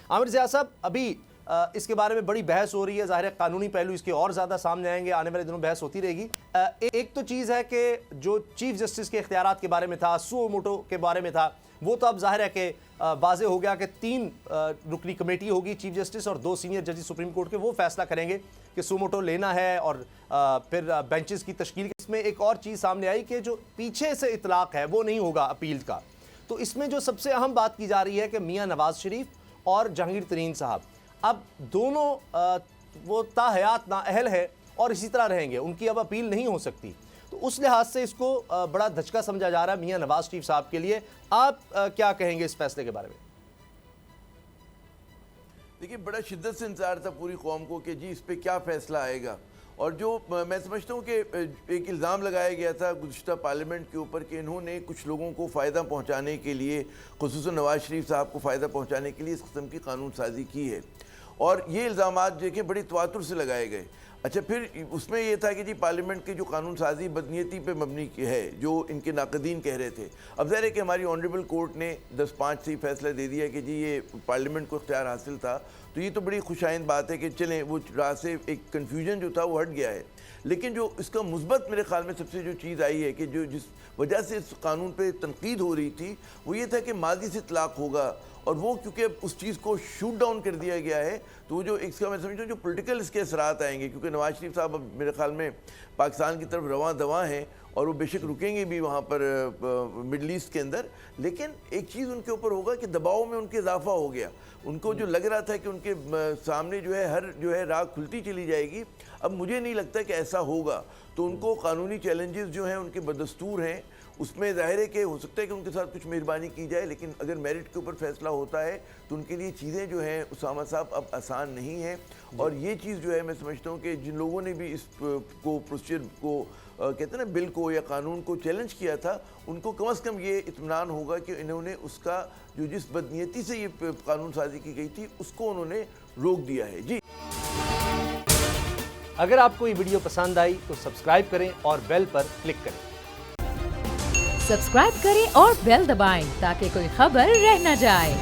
عامر ضیاء صاحب، ابھی اس کے بارے میں بڑی بحث ہو رہی ہے، ظاہر ہے قانونی پہلو اس کے اور زیادہ سامنے آئیں گے، آنے والے دنوں بحث ہوتی رہے گی۔ ایک تو چیز ہے کہ جو چیف جسٹس کے اختیارات کے بارے میں تھا، سو موٹو کے بارے میں تھا، وہ تو اب ظاہر ہے کہ واضح ہو گیا کہ 3 رکنی کمیٹی ہوگی، چیف جسٹس اور 2 سینئر ججز سپریم کورٹ کے، وہ فیصلہ کریں گے کہ سو موٹو لینا ہے اور پھر بینچز کی تشکیل۔ اس میں ایک اور چیز سامنے آئی کہ جو پیچھے سے اطلاق ہے وہ نہیں ہوگا اپیل کا، تو اس میں جو سب سے اہم بات کی جا رہی ہے کہ میاں نواز شریف اور جہانگیر ترین صاحب اب دونوں وہ تا حیات نااہل ہے اور اسی طرح رہیں گے، ان کی اب اپیل نہیں ہو سکتی، تو اس لحاظ سے اس کو بڑا دھچکا سمجھا جا رہا ہے میاں نواز شریف صاحب کے لیے۔ آپ کیا کہیں گے اس فیصلے کے بارے میں؟ دیکھیے، بڑا شدت سے انتظار تھا پوری قوم کو کہ جی اس پہ کیا فیصلہ آئے گا، اور جو میں سمجھتا ہوں کہ ایک الزام لگایا گیا تھا گزشتہ پارلیمنٹ کے اوپر کہ انہوں نے کچھ لوگوں کو فائدہ پہنچانے کے لیے، خصوصاً نواز شریف صاحب کو فائدہ پہنچانے کے لیے اس قسم کی قانون سازی کی ہے، اور یہ الزامات دیکھیں بڑی تواتر سے لگائے گئے۔ اچھا، پھر اس میں یہ تھا کہ جی پارلیمنٹ کی جو قانون سازی بدنیتی پہ مبنی ہے، جو ان کے ناقدین کہہ رہے تھے، اب ظاہر ہے کہ ہماری آنریبل کورٹ نے 10-5 سے فیصلہ دے دیا کہ جی یہ پارلیمنٹ کو اختیار حاصل تھا، تو یہ تو بڑی خوش آئند بات ہے کہ چلیں وہ راہ سے ایک کنفیوژن جو تھا وہ ہٹ گیا ہے۔ لیکن جو اس کا مثبت میرے خیال میں سب سے جو چیز آئی ہے کہ جو جس وجہ سے اس قانون پہ تنقید ہو رہی تھی وہ یہ تھا کہ ماضی سے اطلاق ہوگا، اور وہ کیونکہ اب اس چیز کو شوٹ ڈاؤن کر دیا گیا ہے، تو وہ جو اس کا میں سمجھتا ہوں جو پولیٹیکل اس کے اثرات آئیں گے، کیونکہ نواز شریف صاحب اب میرے خیال میں پاکستان کی طرف رواں دواں ہیں، اور وہ بے شک رکیں گے بھی وہاں پر مڈل ایسٹ کے اندر، لیکن ایک چیز ان کے اوپر ہوگا کہ دباؤ میں ان کے اضافہ ہو گیا، ان کو جو لگ رہا تھا کہ ان کے سامنے جو ہے ہر جو ہے راہ کھلتی چلی جائے گی، اب مجھے نہیں لگتا کہ ایسا ہوگا، تو ان کو قانونی چیلنجز جو ہیں ان کے بدستور ہیں، اس میں ظاہر ہے کہ ہو سکتا ہے کہ ان کے ساتھ کچھ مہربانی کی جائے، لیکن اگر میرٹ کے اوپر فیصلہ ہوتا ہے تو ان کے لیے چیزیں جو ہیں اسامہ صاحب اب آسان نہیں ہیں، اور یہ چیز جو ہے میں سمجھتا ہوں کہ جن لوگوں نے بھی اس کو پروسیجر کو کہتے ہیں نا بل کو یا قانون کو چیلنج کیا تھا، ان کو کم از کم یہ اطمینان ہوگا کہ انہوں نے اس کا جو جس بدنیتی سے یہ قانون سازی کی گئی تھی اس کو انہوں نے روک دیا ہے۔ جی، اگر آپ کو یہ ویڈیو پسند آئی تو سبسکرائب کریں اور بیل پر کلک کریں۔ سبسکرائب کریں اور بیل دبائیں تاکہ کوئی خبر رہ نہ جائے۔